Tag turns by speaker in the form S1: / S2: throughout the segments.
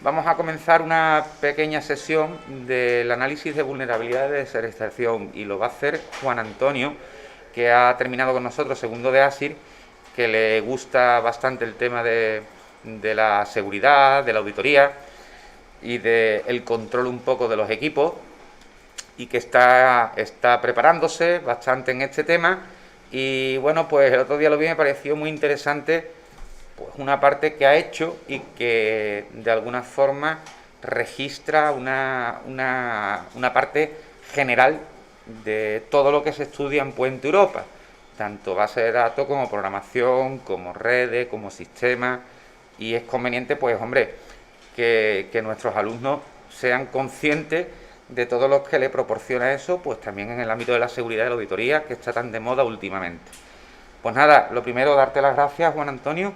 S1: Vamos a comenzar una pequeña sesión del análisis de vulnerabilidades de deserialización y lo va a hacer Juan Antonio, que ha terminado con nosotros segundo de ASIR, que le gusta bastante el tema de la seguridad, de la auditoría y del control un poco de los equipos, y que está preparándose bastante en este tema. Y bueno, pues el otro día lo vi y me pareció muy interesante pues una parte que ha hecho y que de alguna forma registra una parte general de todo lo que se estudia en Puente Europa, tanto base de datos como programación, como redes, como sistemas, y es conveniente, pues hombre, que nuestros alumnos sean conscientes de todo lo que le proporciona eso, pues también en el ámbito de la seguridad y la auditoría, que está tan de moda últimamente. Pues nada, lo primero, darte las gracias, Juan Antonio,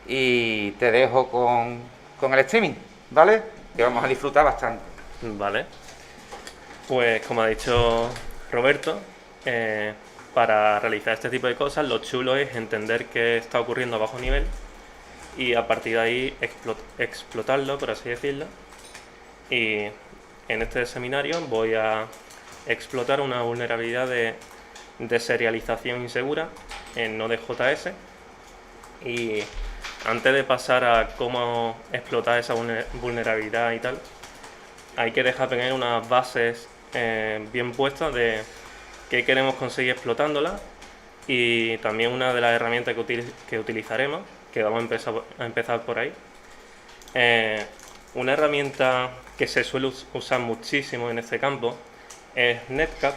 S1: y te dejo con el streaming, ¿vale? Que vamos a disfrutar bastante.
S2: Vale, pues como ha dicho Roberto, para realizar este tipo de cosas lo chulo es entender qué está ocurriendo a bajo nivel y a partir de ahí explotarlo, por así decirlo. Y en este seminario voy a explotar una vulnerabilidad de serialización insegura en Node.js. Y antes de pasar a cómo explotar esa vulnerabilidad y tal, hay que dejar tener unas bases bien puestas de qué queremos conseguir explotándola y también una de las herramientas que utilizaremos, que vamos a empezar por ahí. Una herramienta que se suele usar muchísimo en este campo es Netcat.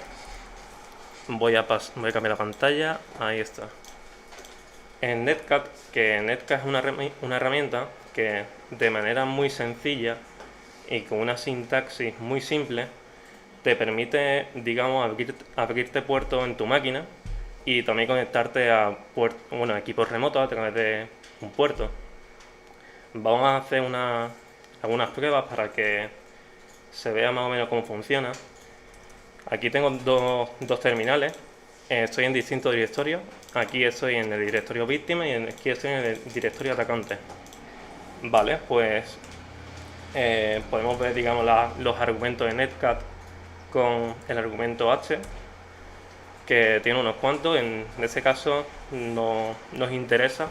S2: Voy a cambiar la pantalla, ahí está. En Netcat es una herramienta que de manera muy sencilla y con una sintaxis muy simple te permite, digamos, abrirte puertos en tu máquina y también conectarte a equipos remotos a través de un puerto. Vamos a hacer algunas pruebas para que se vea más o menos cómo funciona. Aquí tengo dos terminales. Estoy en distintos directorios. Aquí estoy en el directorio víctima y aquí estoy en el directorio atacante. Vale, pues podemos ver, digamos, los argumentos de Netcat con el argumento H, que tiene unos cuantos. En este caso no nos interesa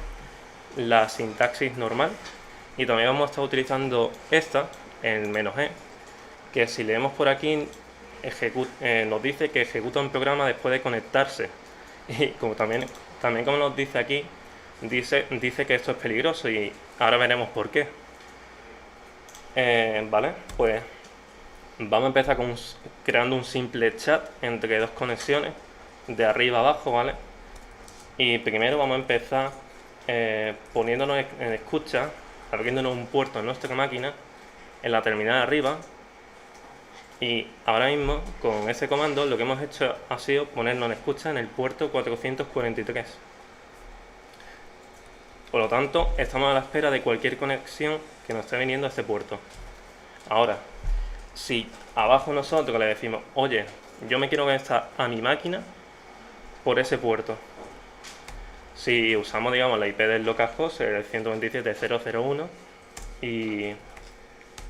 S2: la sintaxis normal y también vamos a estar utilizando esta, el "-e", que si leemos por aquí nos dice que ejecuta un programa después de conectarse, y como también como nos dice aquí, dice que esto es peligroso y ahora veremos por qué. Vale, pues vamos a empezar creando un simple chat entre dos conexiones de arriba a abajo, ¿vale? Y primero vamos a empezar poniéndonos en escucha, abriéndonos un puerto en nuestra máquina en la terminal de arriba. Y ahora mismo con ese comando lo que hemos hecho ha sido ponernos en escucha en el puerto 443. Por lo tanto, estamos a la espera de cualquier conexión que nos esté viniendo a este puerto. Ahora, si abajo nosotros le decimos, oye, yo me quiero conectar a mi máquina por ese puerto, si usamos, digamos, la IP del localhost, el 127.0.0.1, y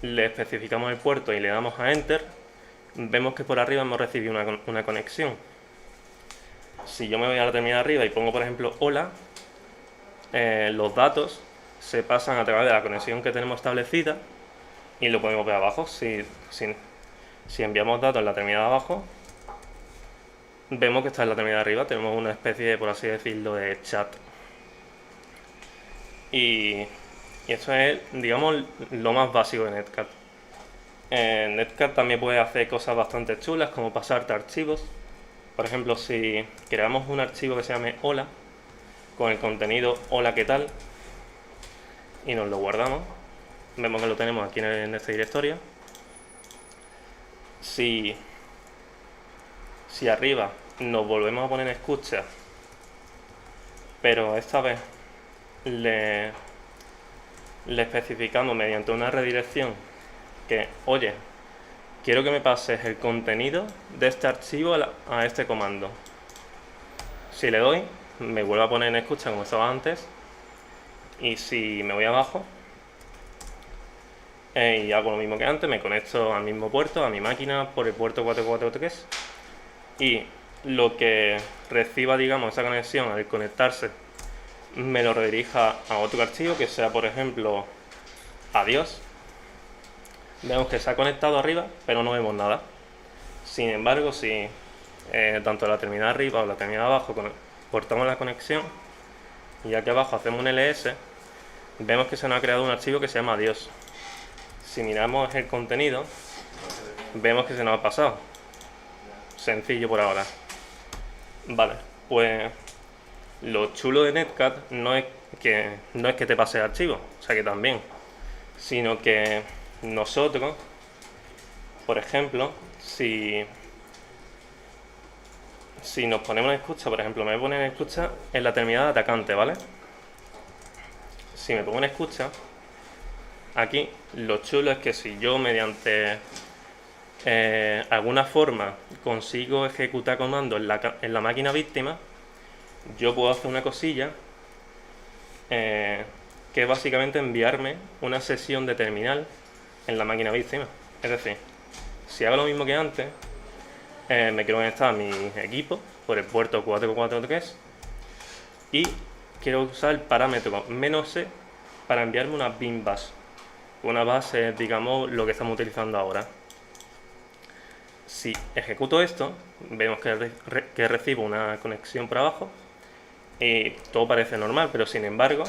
S2: le especificamos el puerto y le damos a Enter, vemos que por arriba hemos recibido una conexión. Si yo me voy a la terminal de arriba y pongo, por ejemplo, hola, los datos se pasan a través de la conexión que tenemos establecida y lo podemos ver abajo. Si enviamos datos en la terminal de abajo, vemos que está en la terminal de arriba. Tenemos una especie de, por así decirlo, de chat. Y esto es, digamos, lo más básico de Netcat. Netcat también puede hacer cosas bastante chulas, como pasarte archivos. Por ejemplo, si creamos un archivo que se llame hola, con el contenido hola qué tal, y nos lo guardamos, vemos que lo tenemos aquí en este directorio. Si arriba nos volvemos a poner en escucha, pero esta vez le especificamos mediante una redirección que, oye, quiero que me pases el contenido de este archivo a este comando. Si le doy, me vuelvo a poner en escucha como estaba antes, y si me voy abajo, y hago lo mismo que antes, me conecto al mismo puerto, a mi máquina, por el puerto 443, y lo que reciba, digamos, esa conexión al conectarse, me lo redirija a otro archivo, que sea, por ejemplo, adiós. Vemos que se ha conectado arriba, pero no vemos nada. Sin embargo, si tanto la terminal arriba o la terminal abajo cortamos la conexión, y aquí abajo hacemos un ls, vemos que se nos ha creado un archivo que se llama adiós. Si miramos el contenido, vemos que se nos ha pasado. Sencillo por ahora. Vale, pues lo chulo de Netcat no es que te pase el archivo, o sea que también, sino que nosotros, por ejemplo, si nos ponemos en escucha, por ejemplo, me voy a poner en escucha en la terminal de atacante, ¿vale? Si me pongo en escucha, aquí lo chulo es que si yo mediante alguna forma consigo ejecutar comandos en la máquina víctima, yo puedo hacer una cosilla que es básicamente enviarme una sesión de terminal en la máquina víctima. Es decir, si hago lo mismo que antes, me quiero conectar a mi equipo por el puerto 443 y quiero usar el parámetro "-c" para enviarme una bin bash. Una base es, digamos, lo que estamos utilizando ahora. Si ejecuto esto, vemos que recibo una conexión por abajo y todo parece normal, pero sin embargo,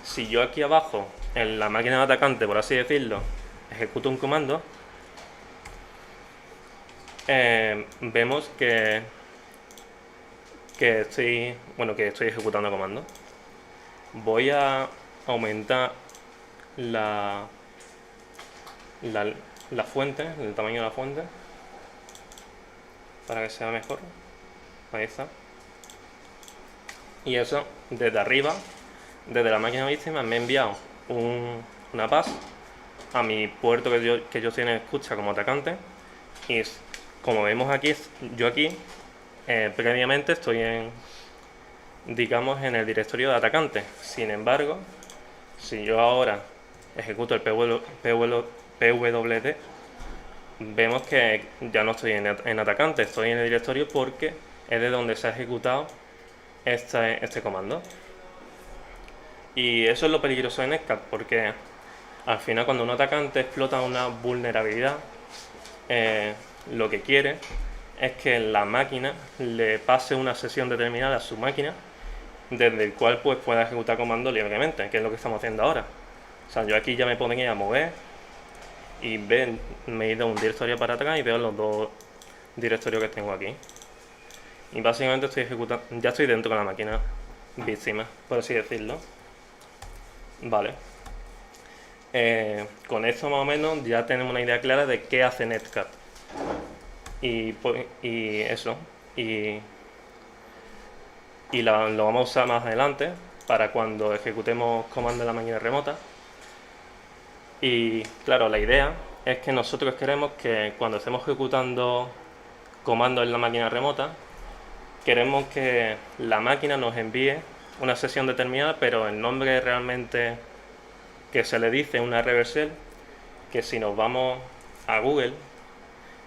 S2: si yo aquí abajo, en la máquina de atacante, por así decirlo, ejecuto un comando, vemos que estoy ejecutando comando. Voy a aumentar la fuente, el tamaño de la fuente, para que sea mejor. Ahí está. Y eso, desde arriba, desde la máquina víctima, me he enviado una pass a mi puerto que yo estoy en escucha como atacante. Y como vemos aquí, yo aquí previamente estoy digamos, en el directorio de atacante. Sin embargo, si yo ahora ejecuto el pwd, vemos que ya no estoy en atacante, estoy en el directorio porque es de donde se ha ejecutado este comando. Y eso es lo peligroso de Netcat, porque al final cuando un atacante explota una vulnerabilidad, lo que quiere es que la máquina le pase una sesión determinada a su máquina, desde el cual pues pueda ejecutar comandos libremente, que es lo que estamos haciendo ahora. O sea, yo aquí ya me ponía a mover y me he ido a un directorio para atrás y veo los dos directorios que tengo aquí. Y básicamente estoy ejecutando, ya estoy dentro de la máquina víctima, por así decirlo. Vale. Con esto más o menos ya tenemos una idea clara de qué hace Netcat. Y eso. Y lo vamos a usar más adelante para cuando ejecutemos comandos en la máquina remota. Y claro, la idea es que nosotros queremos que cuando estemos ejecutando comandos en la máquina remota, queremos que la máquina nos envíe una sesión determinada, pero el nombre realmente que se le dice una reversal, que si nos vamos a Google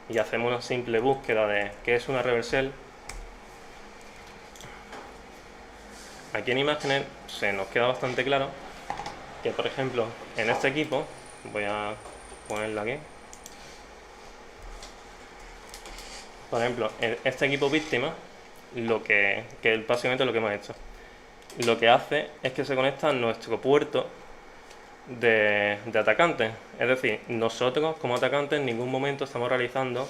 S2: y hacemos una simple búsqueda de qué es una reversal, aquí en imágenes se nos queda bastante claro que, por ejemplo, en este equipo, voy a ponerlo aquí, por ejemplo, en este equipo víctima, que es básicamente lo que hemos hecho, lo que hace es que se conecta a nuestro puerto de atacante. Es decir, nosotros como atacantes en ningún momento estamos realizando,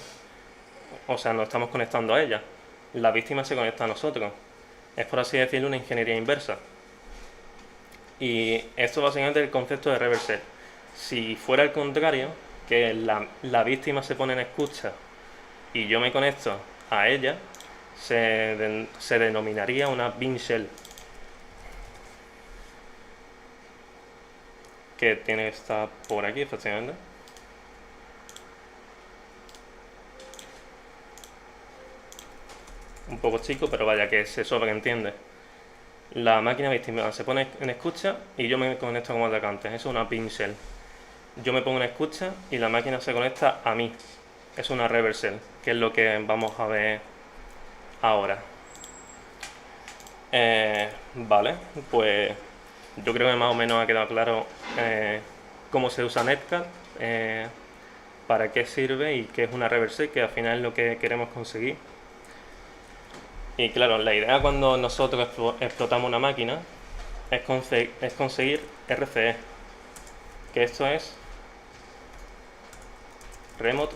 S2: o sea, no estamos conectando a ella. La víctima se conecta a nosotros. Es, por así decirlo, una ingeniería inversa. Y esto básicamente es el concepto de reversal. Si fuera el contrario, que la víctima se pone en escucha y yo me conecto a ella, se denominaría una bin shell, que tiene que estar por aquí, efectivamente. Un poco chico, pero vaya que se sobreentiende. La máquina víctima se pone en escucha y yo me conecto como atacante. Eso es una bin shell. yo me pongo en escucha y la máquina se conecta a mí. Es una reversal, que es lo que vamos a ver ahora. Vale, pues yo creo que más o menos ha quedado claro cómo se usa Netcat, para qué sirve y qué es una reversal, que al final es lo que queremos conseguir. Y claro, la idea cuando nosotros explotamos una máquina es conseguir RCE, que esto es Remote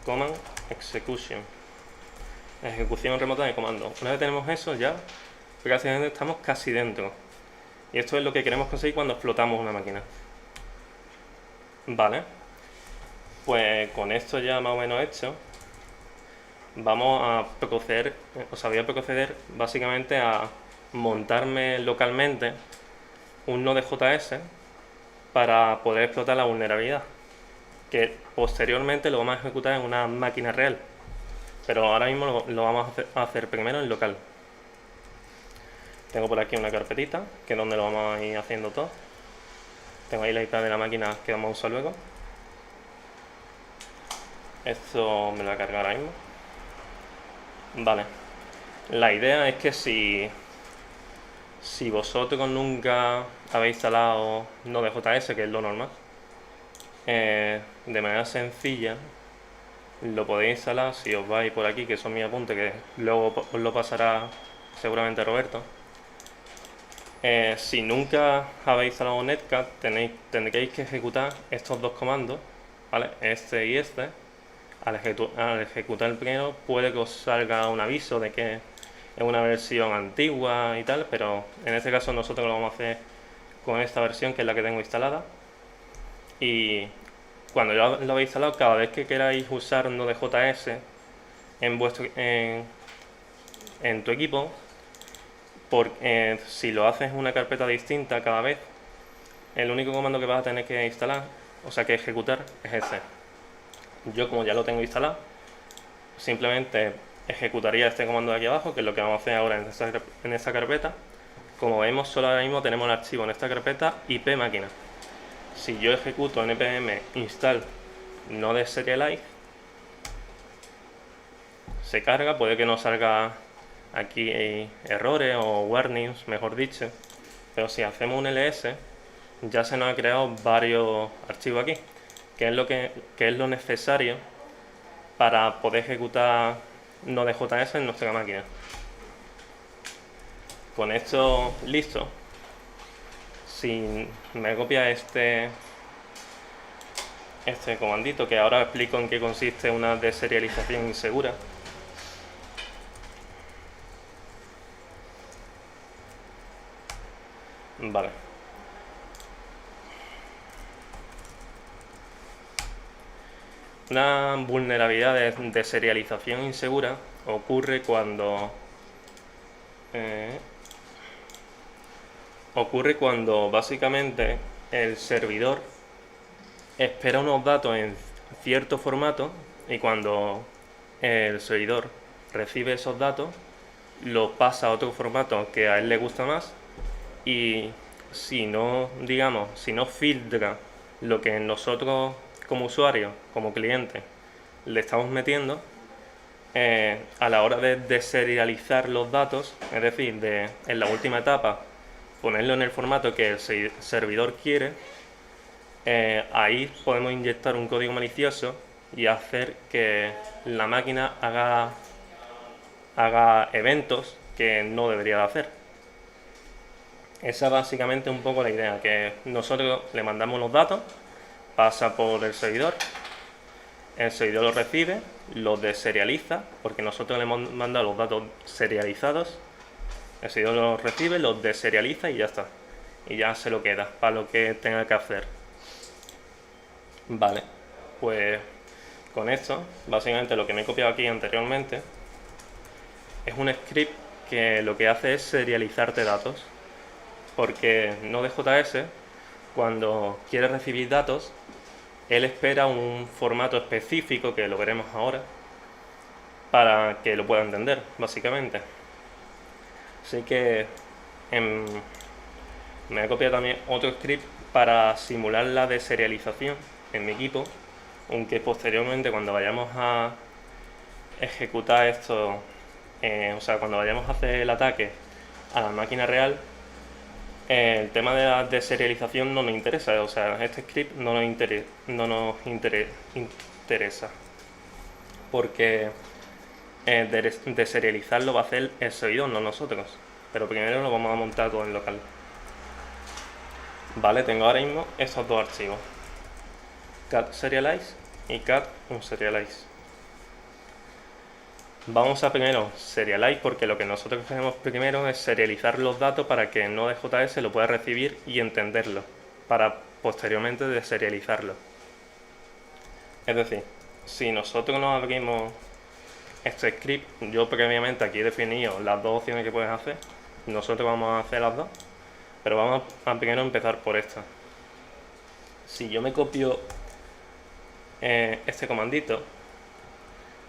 S2: Command Execution, ejecución remota de comando. Una vez tenemos eso, ya prácticamente estamos casi dentro. Y esto es lo que queremos conseguir cuando explotamos una máquina. Vale, pues con esto ya más o menos hecho, vamos a proceder, voy a proceder básicamente a montarme localmente un Node.js para poder explotar la vulnerabilidad, que posteriormente lo vamos a ejecutar en una máquina real, pero ahora mismo lo vamos a hacer primero en local. Tengo por aquí una carpetita, que es donde lo vamos a ir haciendo todo. Tengo ahí la IP de la máquina que vamos a usar luego. Esto me lo voy a cargar ahora mismo. Vale, la idea es que si vosotros nunca habéis instalado Node.js, que es lo normal, de manera sencilla lo podéis instalar si os vais por aquí, que son mis apuntes, que luego os lo pasará seguramente Roberto. Si nunca habéis instalado Netcat, tendréis que ejecutar estos dos comandos, ¿vale? Este y este. Al ejecutar el primero puede que os salga un aviso de que es una versión antigua y tal, pero en este caso nosotros lo vamos a hacer con esta versión, que es la que tengo instalada. Y cuando ya lo habéis instalado, cada vez que queráis usar Node.js en tu equipo, si lo haces en una carpeta distinta cada vez, el único comando que vas a tener que instalar, o sea que ejecutar, es ese. Yo, como ya lo tengo instalado, simplemente ejecutaría este comando de aquí abajo, que es lo que vamos a hacer ahora en esta carpeta. Como vemos, solo ahora mismo tenemos el archivo en esta carpeta IP máquina. Si yo ejecuto npm install node serialize, se carga, puede que no salga aquí errores o warnings, mejor dicho, pero si hacemos un ls, ya se nos ha creado varios archivos aquí, que es lo necesario para poder ejecutar Node.js en nuestra máquina. Con esto listo, si me copia este comandito, que ahora explico en qué consiste una deserialización insegura. Vale. Una vulnerabilidad de serialización insegura ocurre cuando básicamente el servidor espera unos datos en cierto formato, y cuando el servidor recibe esos datos los pasa a otro formato que a él le gusta más, y si no filtra lo que nosotros como usuario, como cliente, le estamos metiendo, a la hora de deserializar los datos, es decir, en la última etapa ponerlo en el formato que el servidor quiere, ahí podemos inyectar un código malicioso y hacer que la máquina haga eventos que no debería de hacer. Esa es básicamente un poco la idea, que nosotros le mandamos los datos, pasa por el servidor los recibe, los deserializa, porque nosotros le hemos mandado los datos serializados, el servidor los recibe, los deserializa y ya está. Y ya se lo queda para lo que tenga que hacer. Vale, pues con esto, básicamente lo que me he copiado aquí anteriormente es un script que lo que hace es serializarte datos, porque Node.js, cuando quiere recibir datos, él espera un formato específico, que lo veremos ahora, para que lo pueda entender, básicamente. Así que me he copiado también otro script para simular la deserialización en mi equipo, aunque posteriormente cuando vayamos a ejecutar esto, o sea, cuando vayamos a hacer el ataque a la máquina real, el tema de la deserialización no nos interesa, o sea, este script no nos interesa, porque deserializarlo va a hacer el servidor, no nosotros, pero primero lo vamos a montar todo en local. Vale, tengo ahora mismo estos dos archivos, cat serialize y cat unserialize. Vamos a primero serialize, porque lo que nosotros queremos primero es serializar los datos para que Node.js lo pueda recibir y entenderlo, para posteriormente deserializarlo. Es decir, si nosotros nos abrimos este script, yo previamente aquí he definido las dos opciones que puedes hacer, nosotros vamos a hacer las dos, pero vamos a primero empezar por esta. Si yo me copio este comandito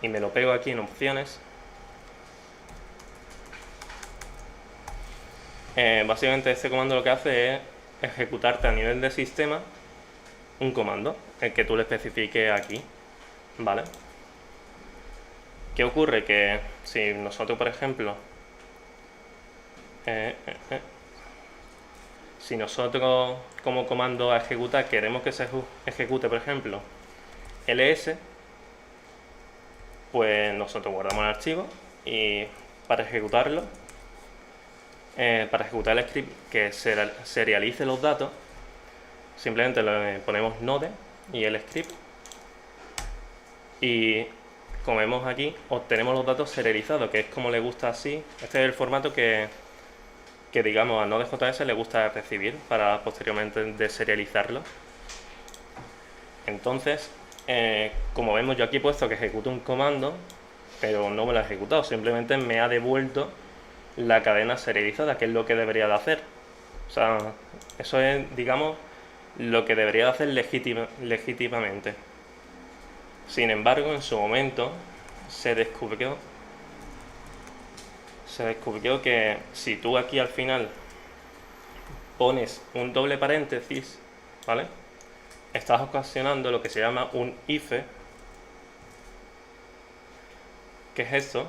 S2: y me lo pego aquí en opciones, básicamente este comando lo que hace es ejecutarte a nivel de sistema un comando, el que tú le especifiques aquí, ¿vale? ¿Qué ocurre? Que si nosotros, por ejemplo, si nosotros como comando a ejecutar queremos que se ejecute, por ejemplo, ls, pues nosotros guardamos el archivo y para ejecutarlo, para ejecutar el script que serialice los datos, simplemente le ponemos node y el script, y como vemos aquí, obtenemos los datos serializados, que es como le gusta así. Este es el formato que digamos a Node.js le gusta recibir para posteriormente deserializarlo. Entonces, como vemos, yo aquí he puesto que ejecute un comando, pero no me lo ha ejecutado, simplemente me ha devuelto la cadena serializada, que es lo que debería de hacer. O sea, eso es, digamos, lo que debería de hacer legítimamente. Sin embargo, en su momento se descubrió que si tú aquí al final pones un doble paréntesis, ¿vale?, estás ocasionando lo que se llama un IFE. ¿Qué es esto?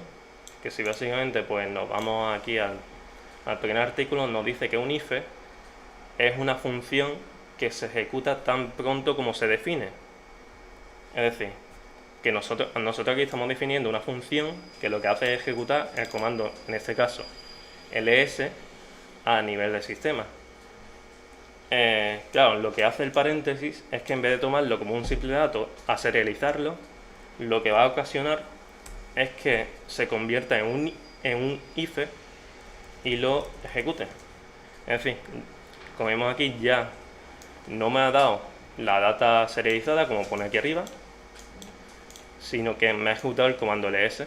S2: Que si básicamente pues nos vamos aquí al primer artículo, nos dice que un IFE es una función que se ejecuta tan pronto como se define. Es decir, que nosotros aquí estamos definiendo una función que lo que hace es ejecutar el comando, en este caso ls, a nivel de sistema. Claro, lo que hace el paréntesis es que en vez de tomarlo como un simple dato a serializarlo, lo que va a ocasionar es que se convierta en un IFE y lo ejecute. En fin, como vemos aquí, ya no me ha dado la data serializada como pone aquí arriba, sino que me ha ejecutado el comando ls.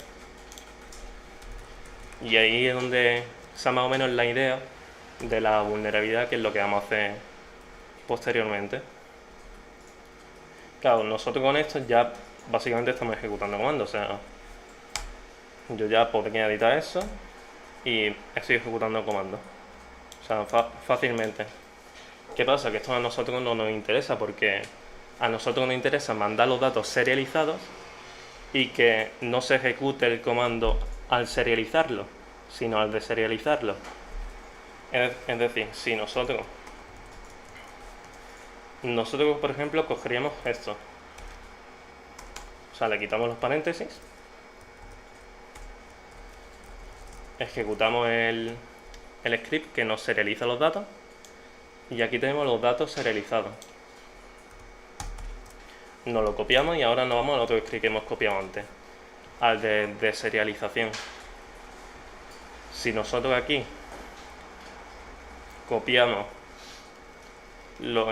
S2: Y ahí es donde está más o menos la idea de la vulnerabilidad, que es lo que vamos a hacer posteriormente. Claro, nosotros con esto ya básicamente estamos ejecutando comandos, o sea, yo ya podría editar eso y estoy ejecutando comandos, o sea, fácilmente. ¿Qué pasa? Que esto a nosotros no nos interesa, porque a nosotros nos interesa mandar los datos serializados y que no se ejecute el comando al serializarlo, sino al deserializarlo. Es decir, si nosotros por ejemplo cogeríamos esto, o sea, le quitamos los paréntesis, ejecutamos el script que nos serializa los datos, y aquí tenemos los datos serializados. Nos lo copiamos y ahora nos vamos al otro script que hemos copiado antes, al de deserialización. Si nosotros aquí copiamos los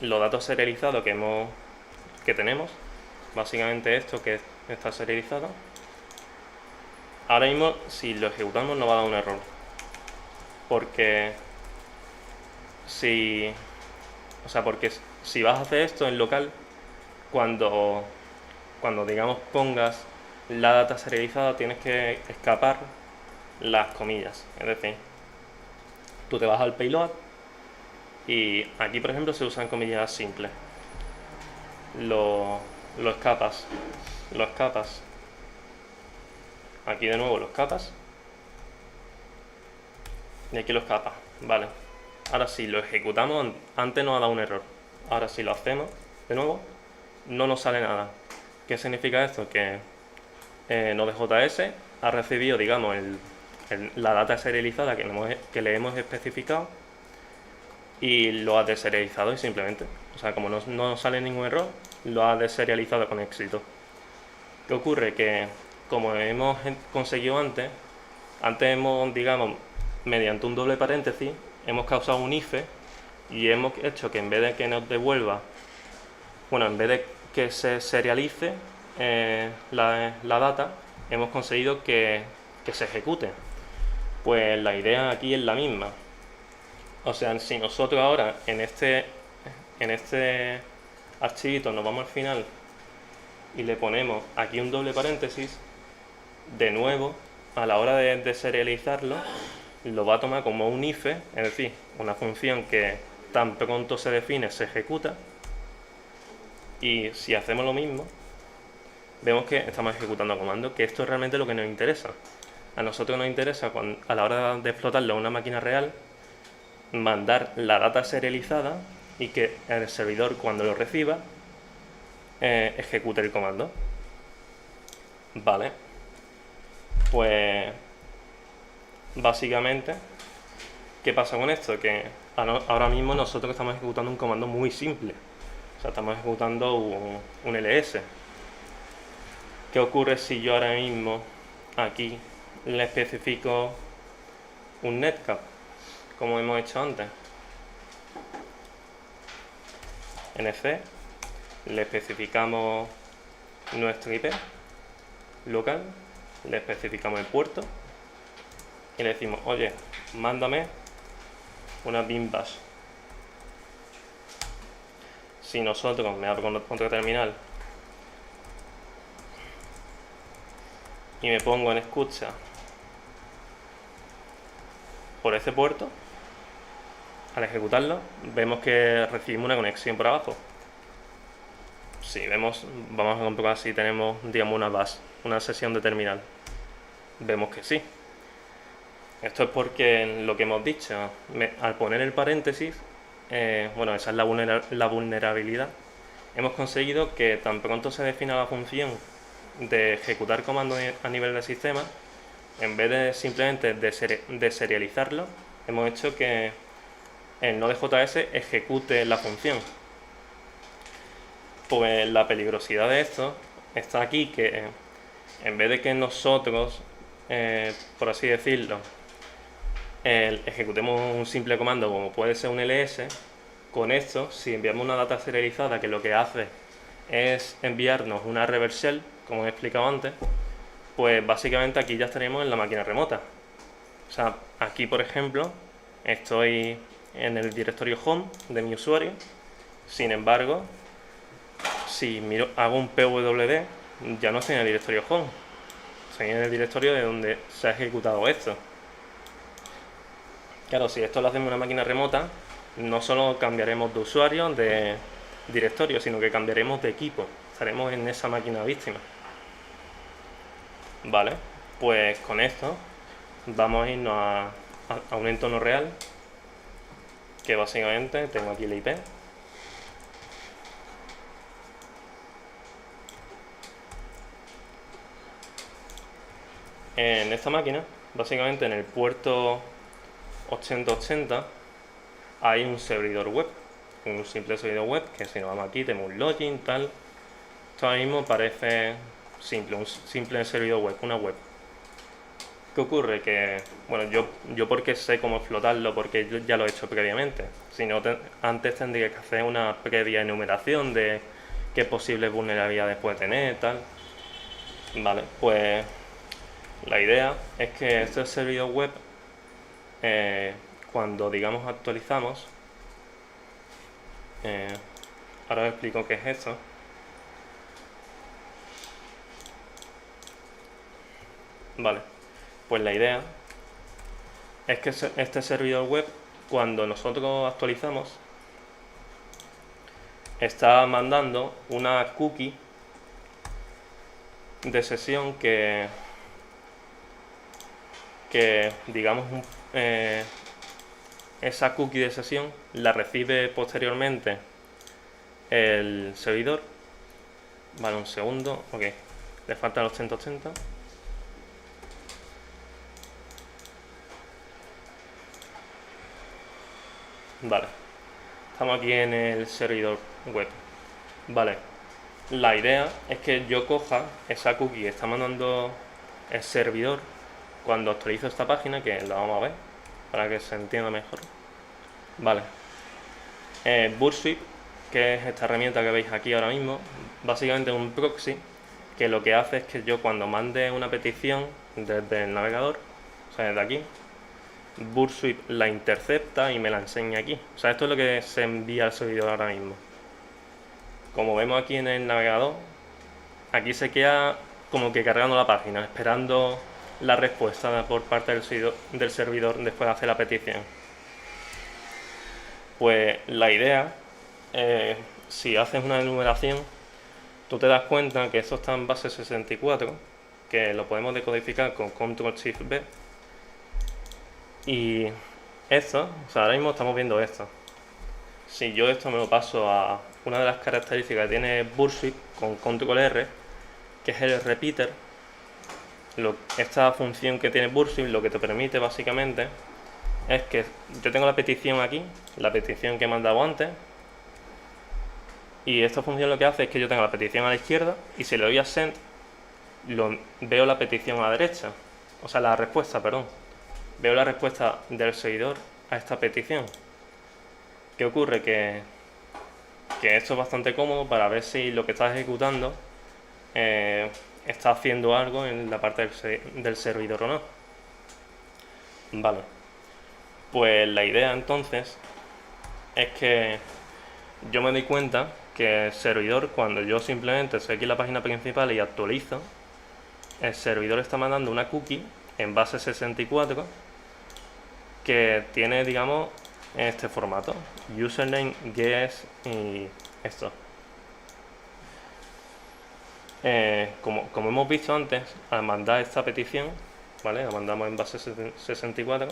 S2: datos serializados que tenemos, básicamente esto que está serializado, ahora mismo si lo ejecutamos nos va a dar un error, porque si vas a hacer esto en local, cuando digamos pongas la data serializada, tienes que escapar las comillas. Es decir, tú te vas al payload Y aquí, por ejemplo, se usan comillas simples. Lo escapas. Lo escapas. Aquí de nuevo lo escapas. Y aquí lo escapas. Vale. Ahora sí, lo ejecutamos. Antes nos ha dado un error. Ahora sí lo hacemos de nuevo. No nos sale nada. ¿Qué significa esto? Que Node.js ha recibido, digamos, la data serializada que le hemos especificado y lo ha deserializado y simplemente, o sea, como no sale ningún error, lo ha deserializado con éxito. ¿Qué ocurre? Que como hemos conseguido antes hemos, digamos, mediante un doble paréntesis, hemos causado un if y hemos hecho que en vez de que nos devuelva, bueno, en vez de que se serialice la data, hemos conseguido que se ejecute. Pues la idea aquí es la misma. O sea, si nosotros ahora en este archivito nos vamos al final y le ponemos aquí un doble paréntesis, de nuevo, a la hora de serializarlo, lo va a tomar como un if, es decir, una función que tan pronto se define se ejecuta, y si hacemos lo mismo, vemos que estamos ejecutando comando, que esto es realmente lo que nos interesa. A nosotros nos interesa, a la hora de explotarlo en una máquina real, mandar la data serializada y que el servidor, cuando lo reciba, ejecute el comando. Vale. Pues básicamente, ¿qué pasa con esto? Que ahora mismo nosotros estamos ejecutando un comando muy simple. O sea, estamos ejecutando un ls. ¿Qué ocurre si yo ahora mismo aquí le especifico un netcap, como hemos hecho antes? En C le especificamos nuestro IP local, le especificamos el puerto y le decimos, oye, mándame una bin bash. Si nosotros, me abro con otro terminal y me pongo en escucha por ese puerto, al ejecutarlo vemos que recibimos una conexión por abajo. Si vemos, vamos a comprobar si tenemos, digamos, una bash, una sesión de terminal. Vemos que sí. Esto es porque lo que hemos dicho, al poner el paréntesis, bueno, esa es la vulnerabilidad. Hemos conseguido que tan pronto se defina la función de ejecutar comandos a nivel del sistema, en vez de simplemente de serializarlo, hemos hecho que el Node.js ejecute la función. Pues la peligrosidad de esto está aquí, que en vez de que nosotros, por así decirlo, ejecutemos un simple comando como puede ser un ls, con esto, si enviamos una data serializada que lo que hace es enviarnos una reverse shell, como he explicado antes, pues básicamente aquí ya estaremos en la máquina remota. O sea, aquí por ejemplo estoy en el directorio home de mi usuario, sin embargo, si hago un pwd, ya no estoy en el directorio home, estoy en el directorio de donde se ha ejecutado esto. Claro, si esto lo hacemos en una máquina remota, no solo cambiaremos de usuario, de directorio, sino que cambiaremos de equipo. Estaremos en esa máquina víctima. Vale, pues con esto vamos a irnos a un entorno real, que básicamente tengo aquí la IP. En esta máquina, básicamente en el puerto 8080, hay un servidor web, un simple servidor web, que si nos vamos aquí tenemos un login, tal. Esto ahora mismo parece simple, un simple servidor web, una web. ¿Qué ocurre? Que, bueno, yo porque sé cómo explotarlo, porque yo ya lo he hecho previamente. Si no, antes tendría que hacer una previa enumeración de qué posibles vulnerabilidades puede tener, tal. Vale, pues la idea es que este servidor web, cuando digamos actualizamos, ahora os explico qué es esto. Vale, pues la idea es que este servidor web, cuando nosotros actualizamos, está mandando una cookie de sesión que digamos, esa cookie de sesión la recibe posteriormente el servidor. Vale, un segundo, ok, le faltan los 180. Vale, estamos aquí en el servidor web. Vale, la idea es que yo coja esa cookie que está mandando el servidor cuando actualizo esta página, que la vamos a ver para que se entienda mejor. Vale, Burp Suite, que es esta herramienta que veis aquí ahora mismo, básicamente es un proxy que lo que hace es que yo cuando mande una petición desde el navegador, o sea, desde aquí, Burp Suite la intercepta y me la enseña aquí. O sea, esto es lo que se envía al servidor ahora mismo. Como vemos aquí en el navegador, aquí se queda como que cargando la página, esperando la respuesta por parte del servidor después de hacer la petición. Pues la idea, si haces una enumeración, tú te das cuenta que esto está en base 64, que lo podemos decodificar con Ctrl-Shift-B. Y esto, o sea, ahora mismo estamos viendo esto. Si yo esto me lo paso a una de las características que tiene Burp Suite con Ctrl-R, que es el repeater, esta función que tiene Burp Suite lo que te permite básicamente es que yo tengo la petición aquí, la petición que he mandado antes, y esta función lo que hace es que yo tengo la petición a la izquierda y si le doy a Send, veo la petición a la derecha, o sea, la respuesta, perdón. Veo la respuesta del servidor a esta petición. ¿Qué ocurre? Que esto es bastante cómodo para ver si lo que estás ejecutando está haciendo algo en la parte del servidor o no. Vale. Pues la idea entonces es que yo me doy cuenta que el servidor, cuando yo simplemente estoy aquí en la página principal y actualizo, el servidor está mandando una cookie en base 64 que tiene, digamos, este formato: username, guest y esto. Como hemos visto antes, al mandar esta petición, ¿vale? La mandamos en base 64.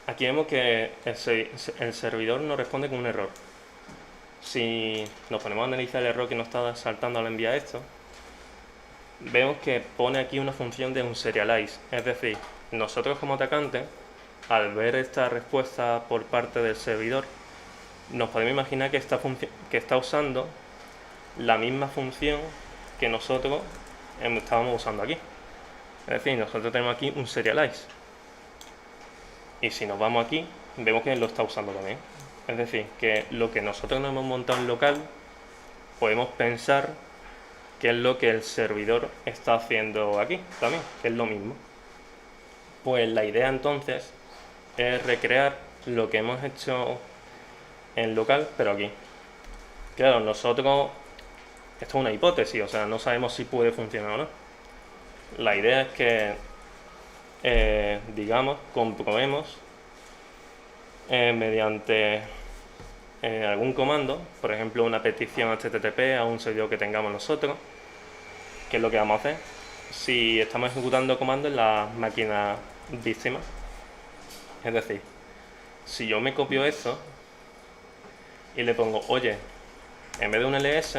S2: Aquí vemos que el servidor nos responde con un error. Si nos ponemos a analizar el error que nos está saltando al enviar esto, vemos que pone aquí una función de un serialize, es decir, nosotros como atacante, al ver esta respuesta por parte del servidor, nos podemos imaginar que está usando la misma función que nosotros estábamos usando aquí. Es decir, nosotros tenemos aquí un serialize. Y si nos vamos aquí, vemos que lo está usando también. Es decir, que lo que nosotros nos hemos montado en local, podemos pensar que es lo que el servidor está haciendo aquí también, que es lo mismo. Pues la idea entonces es recrear lo que hemos hecho en local, pero aquí. Claro, nosotros, esto es una hipótesis, o sea, no sabemos si puede funcionar o no. La idea es que, digamos, comprobemos mediante algún comando, por ejemplo una petición HTTP a un servidor que tengamos nosotros, que es lo que vamos a hacer si estamos ejecutando comandos en la máquina víctima. Es decir, si yo me copio esto y le pongo, oye, en vez de un ls,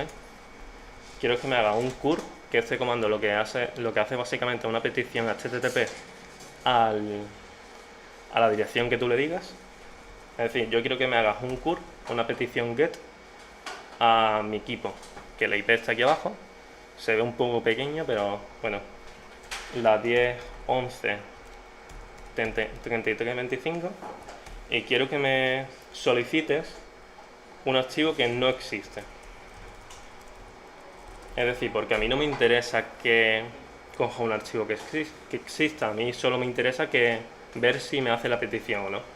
S2: quiero que me haga un curl, que este comando lo que hace básicamente una petición HTTP a la dirección que tú le digas. Es decir, yo quiero que me hagas un curl, una petición get a mi equipo, que la IP está aquí abajo, se ve un poco pequeña, pero bueno, la 10, 11, 33, 25, y quiero que me solicites un archivo que no existe. Es decir, porque a mí no me interesa que coja un archivo que exista, a mí solo me interesa ver si me hace la petición o no.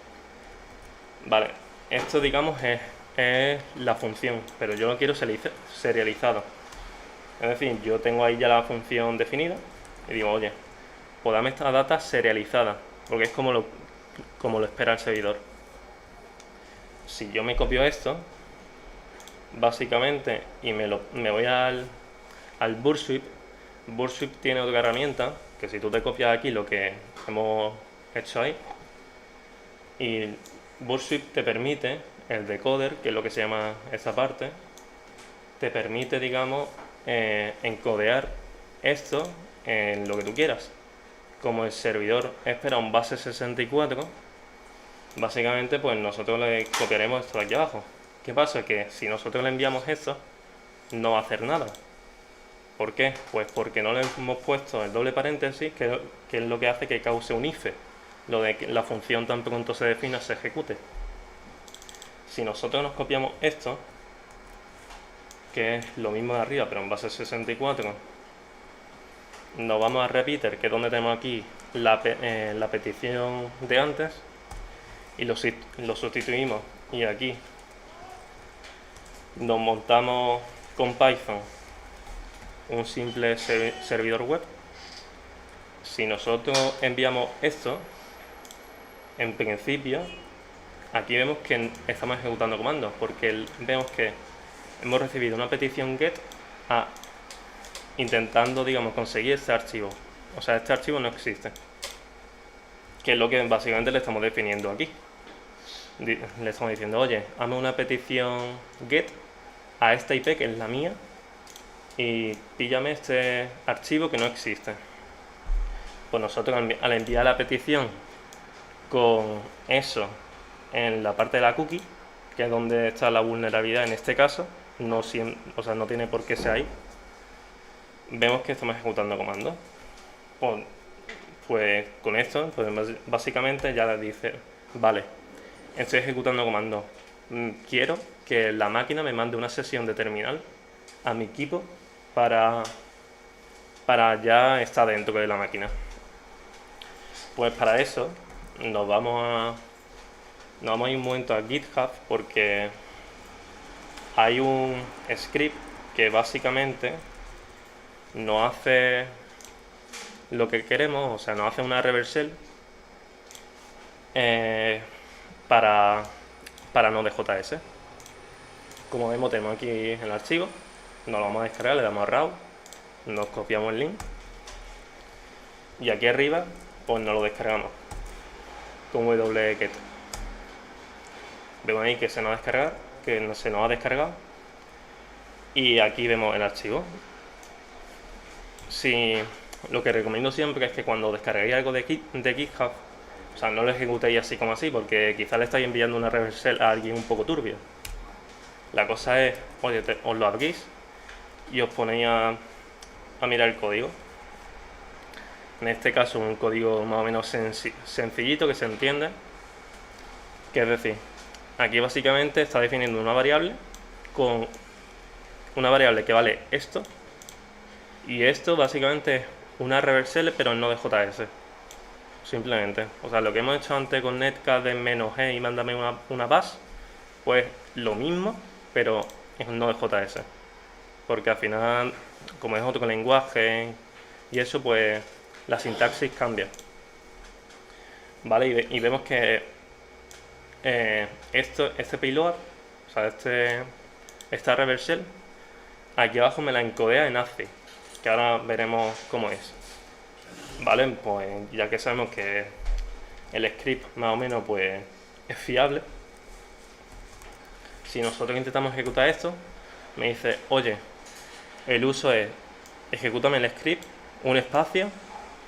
S2: Vale, esto digamos es la función, pero yo lo quiero serializado. Es decir, yo tengo ahí ya la función definida y digo, oye, pues dame esta data serializada, porque es como lo espera el servidor. Si yo me copio esto, básicamente, y me voy al Burp Suite, Burp Suite tiene otra herramienta, que si tú te copias aquí lo que hemos hecho ahí, y Burp Suite te permite, el decoder, que es lo que se llama esa parte, te permite, digamos, encodear esto en lo que tú quieras. Como el servidor espera un base 64, básicamente pues nosotros le copiaremos esto de aquí abajo. ¿Qué pasa? Que si nosotros le enviamos esto, no va a hacer nada. ¿Por qué? Pues porque no le hemos puesto el doble paréntesis, que es lo que hace que cause un IFE, lo de que la función tan pronto se defina se ejecute. Si nosotros nos copiamos esto, que es lo mismo de arriba pero en base 64, nos vamos a repeater, que es donde tenemos aquí la petición de antes, y lo sustituimos, y aquí nos montamos con Python un simple servidor web. Si nosotros enviamos esto, en principio aquí vemos que estamos ejecutando comandos, porque vemos que hemos recibido una petición get intentando, digamos, conseguir este archivo. O sea, este archivo no existe, que es lo que básicamente le estamos definiendo aquí. Le estamos diciendo, oye, hazme una petición get a esta IP, que es la mía, y píllame este archivo que no existe. Pues nosotros, al enviar la petición con eso en la parte de la cookie, que es donde está la vulnerabilidad en este caso, no tiene por qué ser ahí, vemos que estamos ejecutando comandos. Pues con esto, pues básicamente ya le dice, vale, estoy ejecutando comandos, quiero que la máquina me mande una sesión de terminal a mi equipo para ya estar dentro de la máquina. Pues para eso nos vamos a ir un momento a GitHub, porque hay un script que básicamente nos hace lo que queremos, o sea, nos hace una reversal para Node.js. Como vemos, tenemos aquí el archivo, nos lo vamos a descargar, le damos a RAW, nos copiamos el link y aquí arriba pues nos lo descargamos con wget. Vemos ahí que se nos ha descargado, y aquí vemos el archivo. Lo que recomiendo siempre es que cuando descarguéis algo de GitHub, o sea, no lo ejecutéis así como así, porque quizá le estáis enviando una reversal a alguien un poco turbio. La cosa es, oye, os lo abrís y os ponéis a mirar el código. En este caso un código más o menos sencillito, que se entiende, que es decir, aquí básicamente está definiendo una variable con una variable que vale esto, y esto básicamente es una reversal pero en Node.js, simplemente. O sea, lo que hemos hecho antes con netcat de -g y mándame una bus, pues lo mismo pero en Node.js, porque al final, como es otro lenguaje y eso, pues la sintaxis cambia, ¿vale? Y vemos que este payload, o sea, esta reversal, aquí abajo me la encodea en ASCII, que ahora veremos cómo es, ¿vale? Pues ya que sabemos que el script más o menos pues es fiable, si nosotros intentamos ejecutar esto, me dice, oye, el uso es, ejecútame el script, un espacio,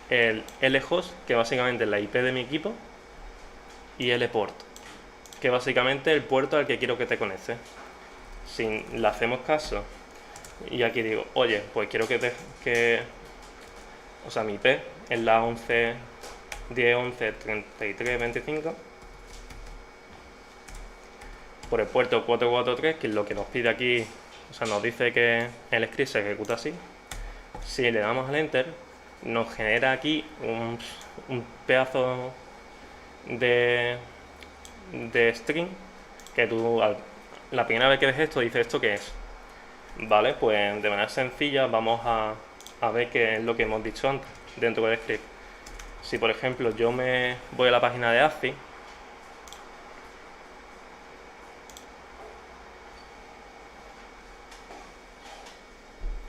S2: el lhost, que básicamente es la IP de mi equipo, y lport, que básicamente es el puerto al que quiero que te conectes. Si le hacemos caso y aquí digo, oye, pues quiero o sea, mi IP es la 11.10.11.33.25 por el puerto 443, que es lo que nos pide aquí. O sea, nos dice que el script se ejecuta así. Si le damos al enter, nos genera aquí un pedazo de string, que tú la primera vez que ves esto dices, ¿esto qué es? Vale, pues de manera sencilla vamos a ver qué es lo que hemos dicho antes. dentro del script. Si por ejemplo yo me voy a la página de ASCII,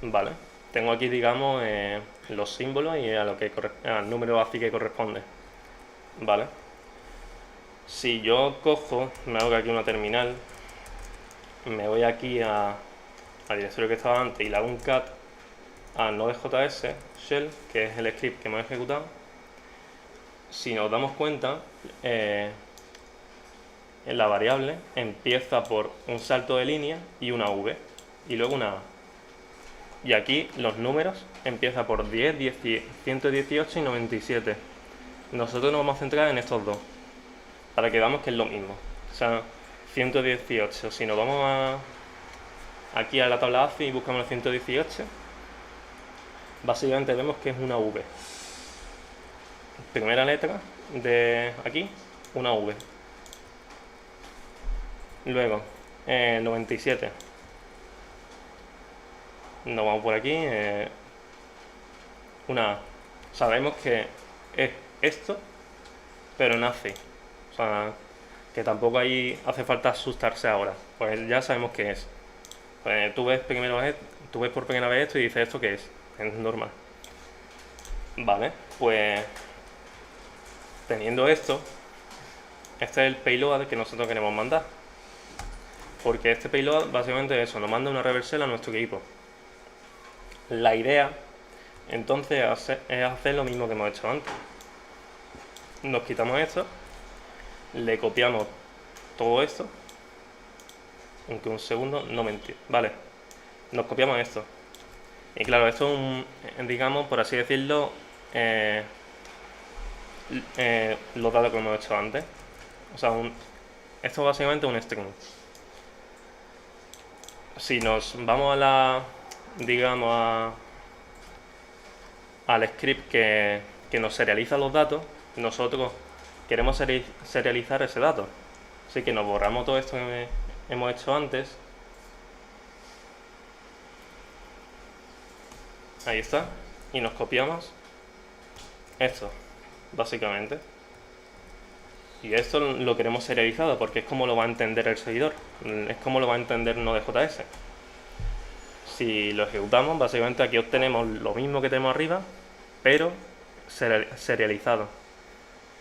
S2: vale, tengo aquí, digamos, los símbolos y al número ASCII que corresponde, vale. Si yo cojo, me hago aquí una terminal, me voy aquí al directorio que estaba antes y le hago un cat a Node.js shell, que es el script que hemos ejecutado. Si nos damos cuenta, en la variable empieza por un salto de línea y una V y luego una A. Y aquí los números empiezan por 10, 118 y 97. Nosotros nos vamos a centrar en estos dos, para que veamos que es lo mismo. O sea, 118, si nos vamos aquí a la tabla ASCII y buscamos el 118, básicamente vemos que es una V. Primera letra de aquí, una V. Luego, 97. Nos vamos por aquí, una A. Sabemos que es esto, pero en ASCII. O sea, que tampoco ahí hace falta asustarse ahora. Pues ya sabemos qué es. Pues tú ves por primera vez esto y dices, ¿esto qué es? Es normal. Vale, pues teniendo esto, este es el payload que nosotros queremos mandar. Porque este payload básicamente es eso, nos manda una reversal a nuestro equipo. La idea entonces es hacer lo mismo que hemos hecho antes. Nos quitamos esto, le copiamos todo esto, aunque un segundo, no mentir, vale, nos copiamos esto. Y claro, esto es digamos, por así decirlo, los datos que hemos hecho antes. O sea, esto básicamente es un string. Si nos vamos digamos al script que nos serializa los datos, nosotros queremos serializar ese dato. Así que nos borramos todo esto que hemos hecho antes. Ahí está. Y nos copiamos esto, básicamente. Y esto lo queremos serializado porque es como lo va a entender el servidor. Es como lo va a entender Node.js. Si lo ejecutamos, básicamente aquí obtenemos lo mismo que tenemos arriba, pero serializado.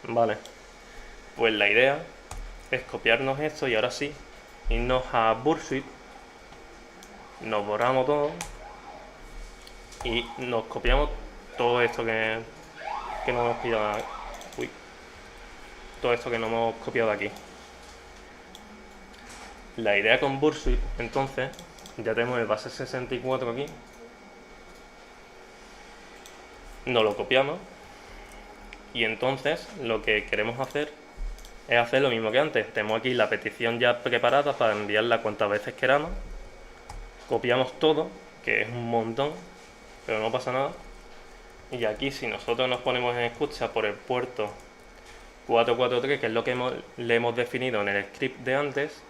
S2: Vale. Pues la idea es copiarnos esto y ahora sí, irnos a Burp Suite, nos borramos todo y nos copiamos todo esto que nos hemos pillado. Todo esto que nos hemos copiado aquí. La idea con Burp Suite, entonces, ya tenemos el base 64 aquí, nos lo copiamos y entonces lo que queremos hacer es hacer lo mismo que antes. Tenemos aquí la petición ya preparada para enviarla cuantas veces queramos, copiamos todo, que es un montón, pero no pasa nada, y aquí si nosotros nos ponemos en escucha por el puerto 443, que es lo que le hemos definido en el script de antes,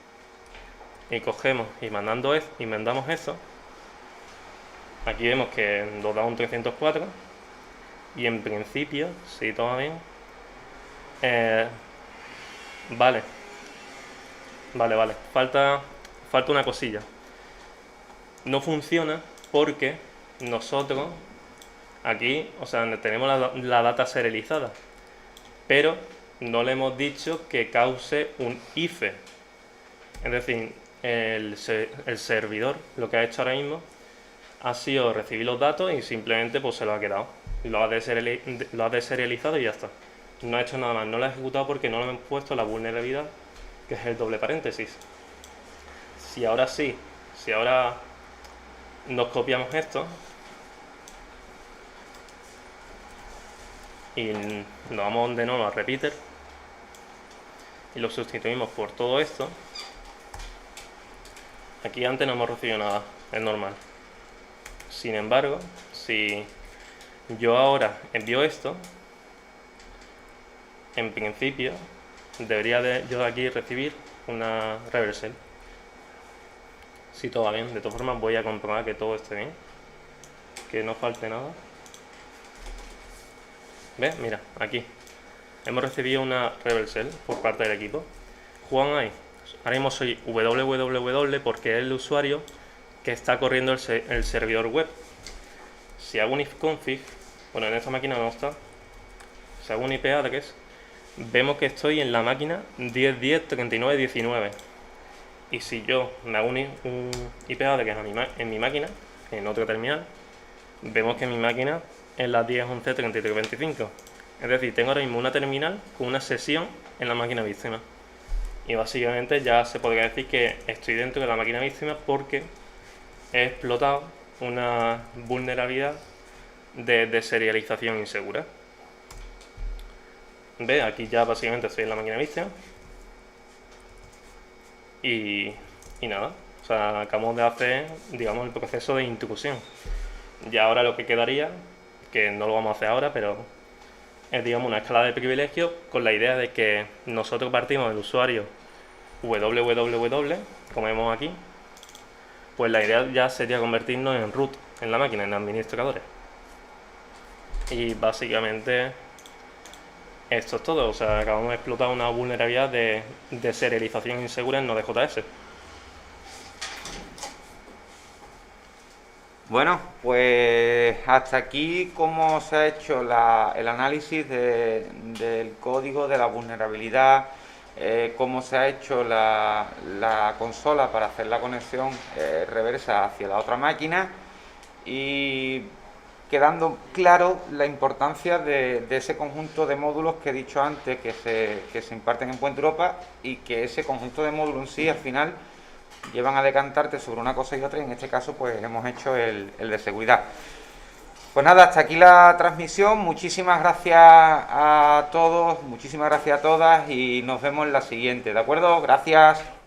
S2: y cogemos y mandamos eso, aquí vemos que nos da un 304 y en principio, si todo va bien, vale, falta una cosilla. No funciona porque nosotros aquí, o sea, tenemos la data serializada, pero no le hemos dicho que cause un IFE. Es decir, el servidor lo que ha hecho ahora mismo ha sido recibir los datos y simplemente pues se lo ha quedado. Lo ha deserializado y ya está. No ha hecho nada más, no lo ha ejecutado porque no le hemos puesto la vulnerabilidad, que es el doble paréntesis. Si ahora nos copiamos esto y nos vamos de nuevo a repeater y lo sustituimos por todo esto, aquí antes no hemos recibido nada, es normal. Sin embargo, si yo ahora envío esto, en principio debería yo aquí recibir una reversal. Si todo va bien. De todas formas voy a comprobar que todo esté bien, que no falte nada. ¿Ves? Mira, aquí. Hemos recibido una reversal por parte del equipo. Juan ahí. Ahora mismo soy www porque es el usuario que está corriendo el servidor web. Si hago un ifconfig, bueno, en esta máquina no está. Si hago un IP address, vemos que estoy en la máquina 10.10.39.19. Y si yo me hago un IP address en mi máquina, en otro terminal, vemos que mi máquina es la 10.11.33.25. Es decir, tengo ahora mismo una terminal con una sesión en la máquina víctima. Y básicamente ya se podría decir que estoy dentro de la máquina víctima porque he explotado una vulnerabilidad de serialización insegura. ¿Ve? Aquí ya básicamente estoy en la máquina víctima. Y nada, o sea, acabamos de hacer, digamos, el proceso de intrusión. Y ahora lo que quedaría, que no lo vamos a hacer ahora, pero es, digamos, una escala de privilegios con la idea de que nosotros partimos del usuario www, como vemos aquí, pues la idea ya sería convertirnos en root, en la máquina, en administradores. Y básicamente esto es todo, o sea, acabamos de explotar una vulnerabilidad de serialización insegura en Node.js.
S1: Bueno, pues hasta aquí cómo se ha hecho el análisis del código, de la vulnerabilidad, cómo se ha hecho la consola para hacer la conexión reversa hacia la otra máquina y quedando claro la importancia de ese conjunto de módulos que he dicho antes que se imparten en Puente Europa y que ese conjunto de módulos en sí al final llevan a decantarte sobre una cosa y otra y en este caso pues hemos hecho el de seguridad. Pues nada, hasta aquí la transmisión, muchísimas gracias a todos, muchísimas gracias a todas y nos vemos en la siguiente, ¿de acuerdo? Gracias.